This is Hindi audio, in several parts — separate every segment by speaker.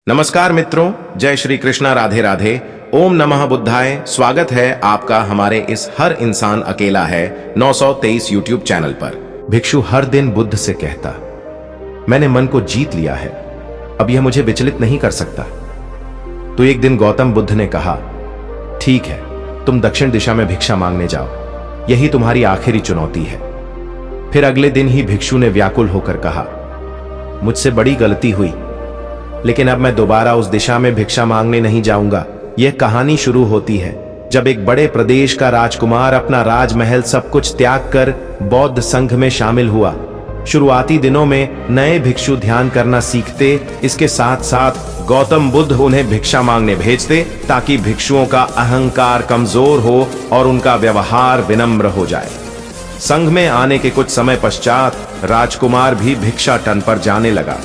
Speaker 1: नमस्कार मित्रों, जय श्री कृष्णा, राधे राधे। ओम नमः बुद्धाय। स्वागत है आपका हमारे इस हर इंसान अकेला है 923 यूट्यूब चैनल पर। भिक्षु हर दिन बुद्ध से कहता, मैंने मन को जीत लिया है, अब यह मुझे विचलित नहीं कर सकता। तो एक दिन गौतम बुद्ध ने कहा, ठीक है, तुम दक्षिण दिशा में भिक्षा मांगने जाओ, यही तुम्हारी आखिरी चुनौती है। फिर अगले दिन ही भिक्षु ने व्याकुल होकर कहा, मुझसे बड़ी गलती हुई, लेकिन अब मैं दोबारा उस दिशा में भिक्षा मांगने नहीं जाऊंगा। यह कहानी शुरू होती है जब एक बड़े प्रदेश का राजकुमार अपना राजमहल सब कुछ त्याग कर बौद्ध संघ में शामिल हुआ। शुरुआती दिनों में नए भिक्षु ध्यान करना सीखते, इसके साथ साथ गौतम बुद्ध उन्हें भिक्षा मांगने भेजते ताकि भिक्षुओं का अहंकार कमजोर हो और उनका व्यवहार विनम्र हो जाए। संघ में आने के कुछ समय पश्चात राजकुमार भी भिक्षाटन पर जाने लगा।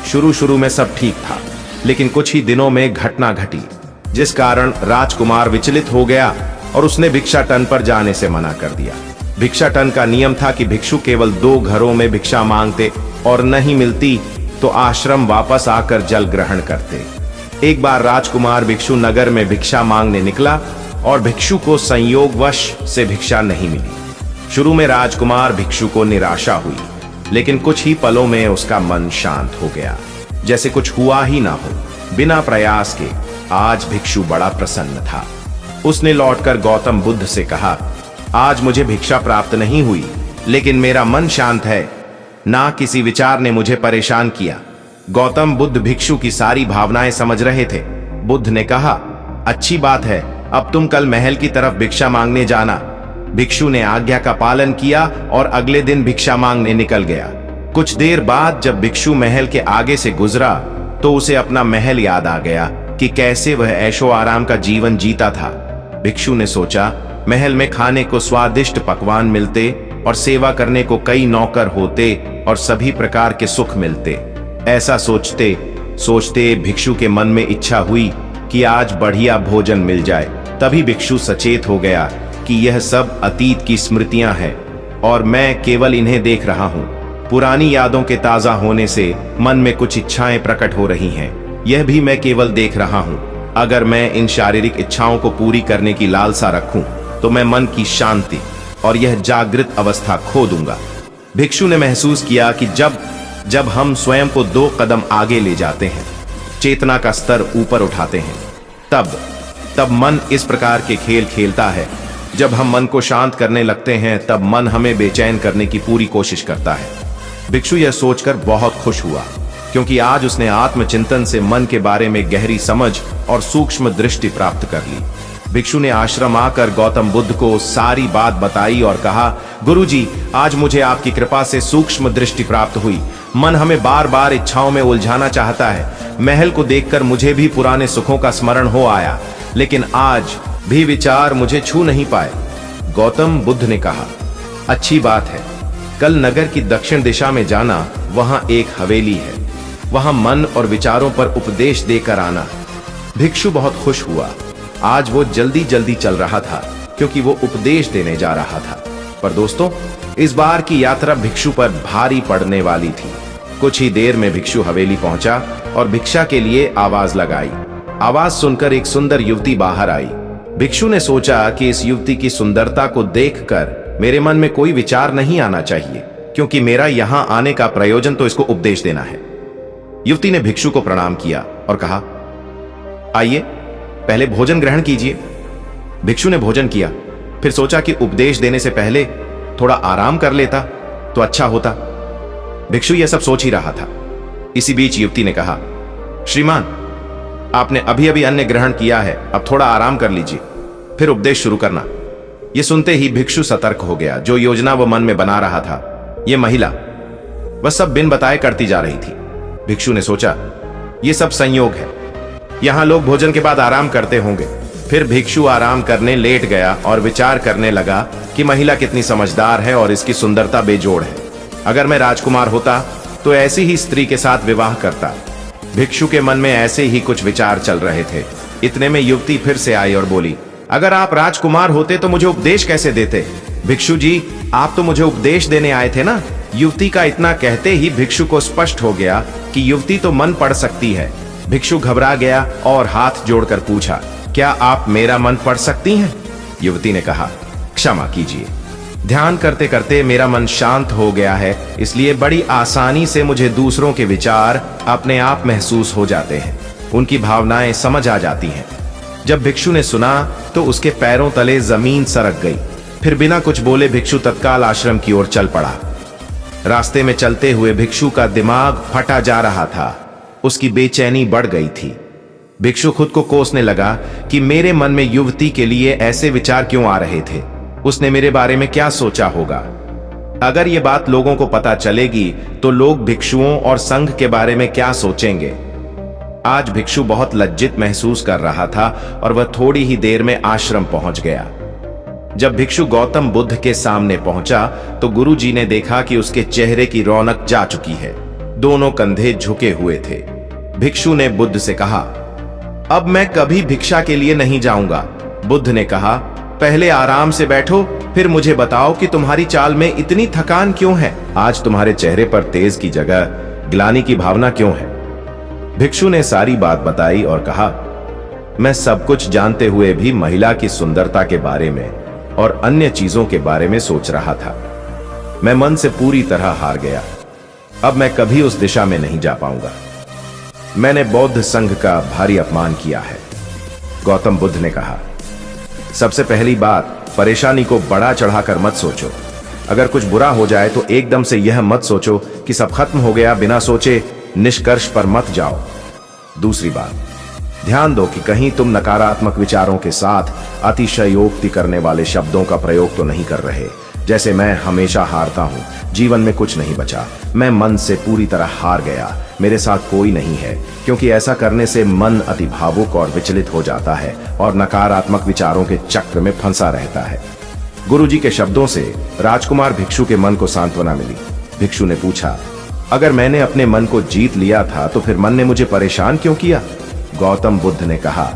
Speaker 1: शुरू में सब ठीक था, लेकिन कुछ ही दिनों में घटना घटी जिस कारण राजकुमार विचलित हो गया और उसने भिक्षाटन पर जाने से मना कर दिया। भिक्षाटन का नियम था कि भिक्षु केवल 2 घरों में भिक्षा मांगते और नहीं मिलती तो आश्रम वापस आकर जल ग्रहण करते। एक बार राजकुमार भिक्षु नगर में भिक्षा मांगने निकला और भिक्षु को संयोगवश से भिक्षा नहीं मिली। शुरू में राजकुमार भिक्षु को निराशा हुई, लेकिन कुछ ही पलों में उसका मन शांत हो गया, जैसे कुछ हुआ ही ना हो। बिना प्रयास के आज भिक्षु बड़ा प्रसन्न था। उसने लौटकर गौतम बुद्ध से कहा, आज मुझे भिक्षा प्राप्त नहीं हुई, लेकिन मेरा मन शांत है, ना किसी विचार ने मुझे परेशान किया। गौतम बुद्ध भिक्षु की सारी भावनाएं समझ रहे थे। बुद्ध ने कहा, अच्छी बात है, अब तुम कल महल की तरफ भिक्षा मांगने जाना। भिक्षु ने आज्ञा का पालन किया और अगले दिन भिक्षा मांगने निकल गया। कुछ देर बाद जब भिक्षु महल के आगे से गुजरा तो उसे अपना महल याद आ गया कि कैसे वह ऐशो आराम का जीवन जीता था। भिक्षु ने सोचा, महल में खाने को स्वादिष्ट पकवान मिलते और सेवा करने को कई नौकर होते और सभी प्रकार के सुख मिलते। ऐसा सोचते सोचते भिक्षु के मन में इच्छा हुई कि आज बढ़िया भोजन मिल जाए। तभी भिक्षु सचेत हो गया कि यह सब अतीत की स्मृतियां हैं और मैं केवल इन्हें देख रहा हूं। पुरानी यादों के ताजा होने से मन में कुछ इच्छाएं प्रकट हो रही हैं, यह भी मैं केवल देख रहा हूं। अगर मैं इन शारीरिक इच्छाओं को पूरी करने की लालसा रखूं तो मैं मन की शांति और यह जागृत अवस्था खो दूंगा। भिक्षु ने महसूस किया कि जब हम स्वयं को 2 कदम आगे ले जाते हैं, चेतना का स्तर ऊपर उठाते हैं, तब मन इस प्रकार के खेल खेलता है। जब हम मन को शांत करने लगते हैं तब मन हमें बेचैन करने की पूरी कोशिश करता है। भिक्षु यह सोचकर बहुत खुश हुआ, क्योंकि आज उसने आत्मचिंतन से मन के बारे में गहरी समझ और सूक्ष्म दृष्टि प्राप्त कर ली। भिक्षु ने आश्रम आकर गौतम बुद्ध को सारी बात बताई और कहा, गुरुजी, आज मुझे आपकी कृपा से सूक्ष्म दृष्टि प्राप्त हुई। मन हमें बार बार इच्छाओं में उलझाना चाहता है। महल को देखकर मुझे भी पुराने सुखों का स्मरण हो आया, लेकिन आज भी विचार मुझे छू नहीं पाए। गौतम बुद्ध ने कहा, अच्छी बात है, कल नगर की दक्षिण दिशा में जाना, वहां एक हवेली है, वहां मन और विचारों पर उपदेश देकर आना। भिक्षु बहुत खुश हुआ। आज वो जल्दी चल रहा था क्योंकि वो उपदेश देने जा रहा था। पर दोस्तों, इस बार की यात्रा भिक्षु पर भारी पड़ने वाली थी। कुछ ही देर में भिक्षु हवेली पहुंचा और भिक्षा के लिए आवाज लगाई। आवाज सुनकर एक सुंदर युवती बाहर आई। भिक्षु ने सोचा कि इस युवती की सुंदरता को देखकर मेरे मन में कोई विचार नहीं आना चाहिए, क्योंकि मेरा यहां आने का प्रयोजन तो इसको उपदेश देना है। युवती ने भिक्षु को प्रणाम किया और कहा, आइए, पहले भोजन ग्रहण कीजिए। भिक्षु ने भोजन किया, फिर सोचा कि उपदेश देने से पहले थोड़ा आराम कर लेता तो अच्छा होता। भिक्षु यह सब सोच ही रहा था। इसी बीच युवती ने कहा, श्रीमान, आपने अभी अन्न ग्रहण किया है, अब थोड़ा आराम कर लीजिए, फिर उपदेश शुरू करना। यह सुनते ही भिक्षु सतर्क हो गया। जो योजना वो मन में बना रहा था, यह महिला वह सब बिन बताए करती जा रही थी। भिक्षु ने सोचा, यह सब संयोग है, यहां लोग भोजन के बाद आराम करते होंगे। फिर भिक्षु आराम करने लेट गया और विचार करने लगा कि महिला कितनी समझदार है और इसकी सुंदरता बेजोड़ है। अगर मैं राजकुमार होता तो ऐसी ही स्त्री के साथ विवाह करता। भिक्षु के मन में ऐसे ही कुछ विचार चल रहे थे। इतने में युवती फिर से आई और बोली, अगर आप राजकुमार होते तो मुझे उपदेश कैसे देते? भिक्षु जी, आप तो मुझे उपदेश देने आए थे ना। युवती का इतना कहते ही भिक्षु को स्पष्ट हो गया कि युवती तो मन पढ़ सकती है, भिक्षु घबरा गया और हाथ जोड़कर पूछा, क्या आप मेरा मन पढ़ सकती हैं? युवती ने कहा, क्षमा कीजिए, ध्यान करते करते मेरा मन शांत हो गया है, इसलिए बड़ी आसानी से मुझे दूसरों के विचार अपने आप महसूस हो जाते हैं, उनकी भावनाएं समझ आ जाती हैं। जब भिक्षु ने सुना तो उसके पैरों तले जमीन सरक गई। फिर बिना कुछ बोले भिक्षु तत्काल आश्रम की ओर चल पड़ा। रास्ते में चलते हुए भिक्षु का दिमाग फटा जा रहा था, उसकी बेचैनी बढ़ गई थी। भिक्षु खुद को कोसने लगा कि मेरे मन में युवती के लिए ऐसे विचार क्यों आ रहे थे, उसने मेरे बारे में क्या सोचा होगा। अगर ये बात लोगों को पता चलेगी तो लोग भिक्षुओं और संघ के बारे में क्या सोचेंगे। आज भिक्षु बहुत लज्जित महसूस कर रहा था और वह थोड़ी ही देर में आश्रम पहुंच गया। जब भिक्षु गौतम बुद्ध के सामने पहुंचा तो गुरुजी ने देखा कि उसके चेहरे की रौनक जा चुकी है, दोनों कंधे झुके हुए थे। भिक्षु ने बुद्ध से कहा, अब मैं कभी भिक्षा के लिए नहीं जाऊंगा। बुद्ध ने कहा, पहले आराम से बैठो, फिर मुझे बताओ कि तुम्हारी चाल में इतनी थकान क्यों है? आज तुम्हारे चेहरे पर तेज की जगह ग्लानि की भावना क्यों है? भिक्षु ने सारी बात बताई और कहा, मैं सब कुछ जानते हुए भी महिला की सुंदरता के बारे में और अन्य चीजों के बारे में सोच रहा था। मैं मन से पूरी तरह हार गया। अब मैं कभी उस दिशा में नहीं जा पाऊंगा। मैंने बौद्ध संघ का भारी अपमान किया है। गौतम बुद्ध ने कहा, सबसे पहली बात, परेशानी को बड़ा चढ़ाकर मत सोचो। अगर कुछ बुरा हो जाए तो एकदम से यह मत सोचो कि सब खत्म हो गया, बिना सोचे निष्कर्ष पर मत जाओ। दूसरी बात, ध्यान दो कि कहीं तुम नकारात्मक विचारों के साथ अतिशयोक्ति करने वाले शब्दों का प्रयोग तो नहीं कर रहे, जैसे मैं हमेशा हारता हूं, जीवन में कुछ नहीं बचा, मैं मन से पूरी तरह हार गया, मेरे साथ कोई नहीं है, क्योंकि ऐसा करने से मन अति भावुक और विचलित हो जाता है और नकारात्मक विचारों के चक्र में फंसा रहता है। गुरुजी के शब्दों से राजकुमार भिक्षु के मन को सांत्वना मिली। भिक्षु ने पूछा, अगर मैंने अपने मन को जीत लिया था तो फिर मन ने मुझे परेशान क्यों किया? गौतम बुद्ध ने कहा,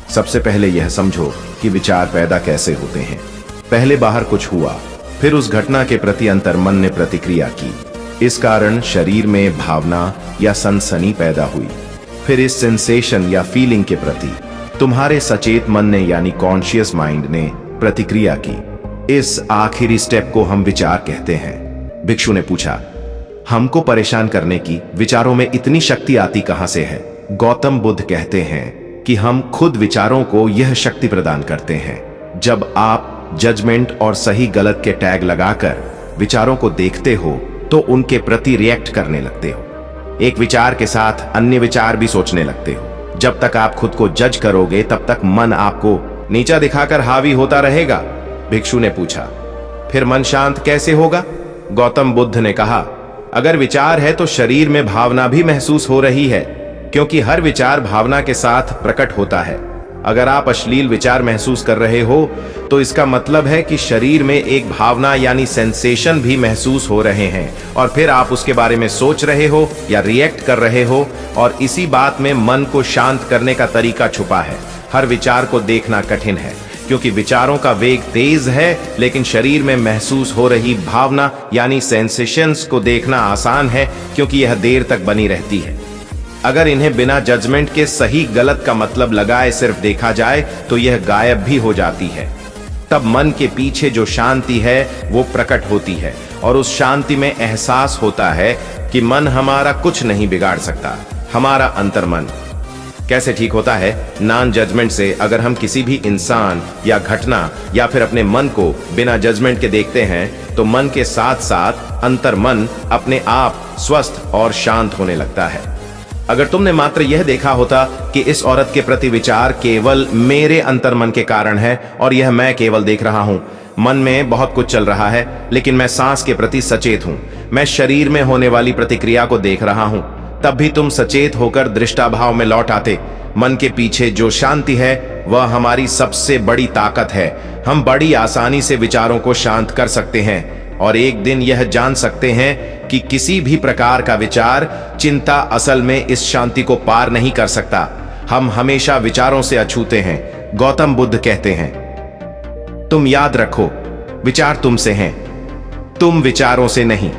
Speaker 1: सबसे पहले यह समझो कि विचार पैदा कैसे होते हैं। पहले बाहर कुछ हुआ, फिर उस घटना के प्रति अंतर्मन ने प्रतिक्रिया की। इस कारण शरीर में भावना या सनसनी पैदा हुई। फिर इस सेंसेशन या फीलिंग के प्रति तुम्हारे सचेत मन ने यानी कॉन्शियस माइंड ने प्रतिक्रिया की। इस आखिरी स्टेप को हम विचार कहते हैं। भिक्षु ने पूछा, हमको परेशान करने की विचारों में इतनी शक्ति आती कहां से है? गौतम बुद्ध कहते हैं कि हम खुद विचारों को यह शक्ति प्रदान करते हैं। जब आप जजमेंट और सही गलत के टैग लगाकर विचारों को देखते हो तो उनके प्रति रिएक्ट करने लगते हो। एक विचार के साथ अन्य विचार भी सोचने लगते हो। जब तक आप खुद को जज करोगे तब तक मन आपको नीचा दिखाकर हावी होता रहेगा। भिक्षु ने पूछा, फिर मन शांत कैसे होगा? गौतम बुद्ध ने कहा, अगर विचार है तो शरीर में भावना भी महसूस हो रही है, क्योंकि हर विचार भावना के साथ प्रकट होता है। अगर आप अश्लील विचार महसूस कर रहे हो तो इसका मतलब है कि शरीर में एक भावना यानी सेंसेशन भी महसूस हो रहे हैं और फिर आप उसके बारे में सोच रहे हो या रिएक्ट कर रहे हो, और इसी बात में मन को शांत करने का तरीका छुपा है। हर विचार को देखना कठिन है क्योंकि विचारों का वेग तेज है, लेकिन शरीर में महसूस हो रही भावना यानी सेंसेशंस को देखना आसान है क्योंकि यह देर तक बनी रहती है। अगर इन्हें बिना जजमेंट के सही गलत का मतलब लगाए सिर्फ देखा जाए तो यह गायब भी हो जाती है। तब मन के पीछे जो शांति है वो प्रकट होती है और उस शांति में एहसास होता है कि मन हमारा कुछ नहीं बिगाड़ सकता। हमारा अंतर्मन कैसे ठीक होता है? नॉन जजमेंट से अगर हम किसी भी इंसान या घटना या फिर अपने मन को बिना जजमेंट के देखते हैं तो मन के साथ साथ अंतर्मन अपने आप स्वस्थ और शांत होने लगता है। अगर तुमने मात्र यह देखा होता कि इस औरत के प्रति विचार केवल मेरे अंतर्मन के कारण है और यह मैं केवल देख रहा हूं, मन में बहुत कुछ चल रहा है लेकिन मैं सांस के प्रति सचेत हूं, मैं शरीर में होने वाली प्रतिक्रिया को देख रहा हूं, तब भी तुम सचेत होकर दृष्टाभाव में लौट आते। मन के पीछे जो शांति है वह हमारी सबसे बड़ी ताकत है। हम बड़ी आसानी से विचारों को शांत कर सकते हैं और एक दिन यह जान सकते हैं कि किसी भी प्रकार का विचार चिंता असल में इस शांति को पार नहीं कर सकता। हम हमेशा विचारों से अछूते हैं। गौतम बुद्ध कहते हैं, तुम याद रखो, विचार तुमसे हैं, तुम विचारों से नहीं।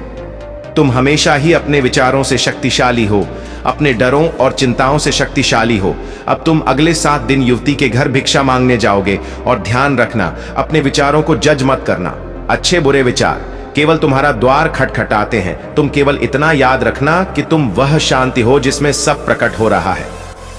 Speaker 1: तुम हमेशा ही अपने विचारों से शक्तिशाली हो। अपने डरों और चिंताओं से शक्तिशाली हो। अब तुम अगले 7 दिन युवती के घर भिक्षा मांगने जाओगे और ध्यान रखना, अपने विचारों को जज मत करना। अच्छे बुरे विचार केवल तुम्हारा द्वार खटखटाते हैं। तुम केवल इतना याद रखना कि तुम वह शांति हो जिसमें सब प्रकट हो रहा है।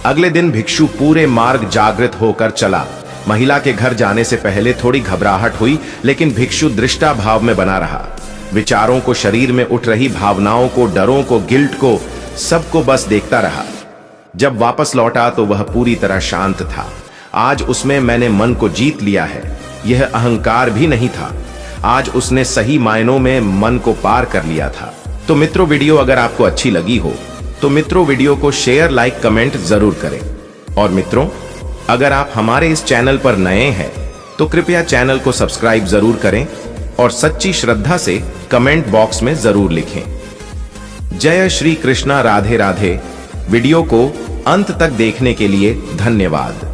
Speaker 1: अगले दिन भिक्षु पूरे मार्ग जागृत होकर चला। महिला के घर जाने से पहले थोड़ी घबराहट हुई, लेकिन भिक्षु दृष्टा भाव में बना रहा। विचारों को, शरीर में उठ रही भावनाओं को, डरों को, गिल्ट को, सबको बस देखता रहा। जब वापस लौटा तो वह पूरी तरह शांत था। आज उसमें मैंने मन को जीत लिया है, यह अहंकार भी नहीं था। आज उसने सही मायनों में मन को पार कर लिया था। तो मित्रों, वीडियो अगर आपको अच्छी लगी हो तो मित्रों वीडियो को शेयर, लाइक, कमेंट जरूर करें। और मित्रों, अगर आप हमारे इस चैनल पर नए हैं तो कृपया चैनल को सब्सक्राइब जरूर करें और सच्ची श्रद्धा से कमेंट बॉक्स में जरूर लिखें। जय श्री कृष्णा, राधे राधे। वीडियो को अंत तक देखने के लिए धन्यवाद।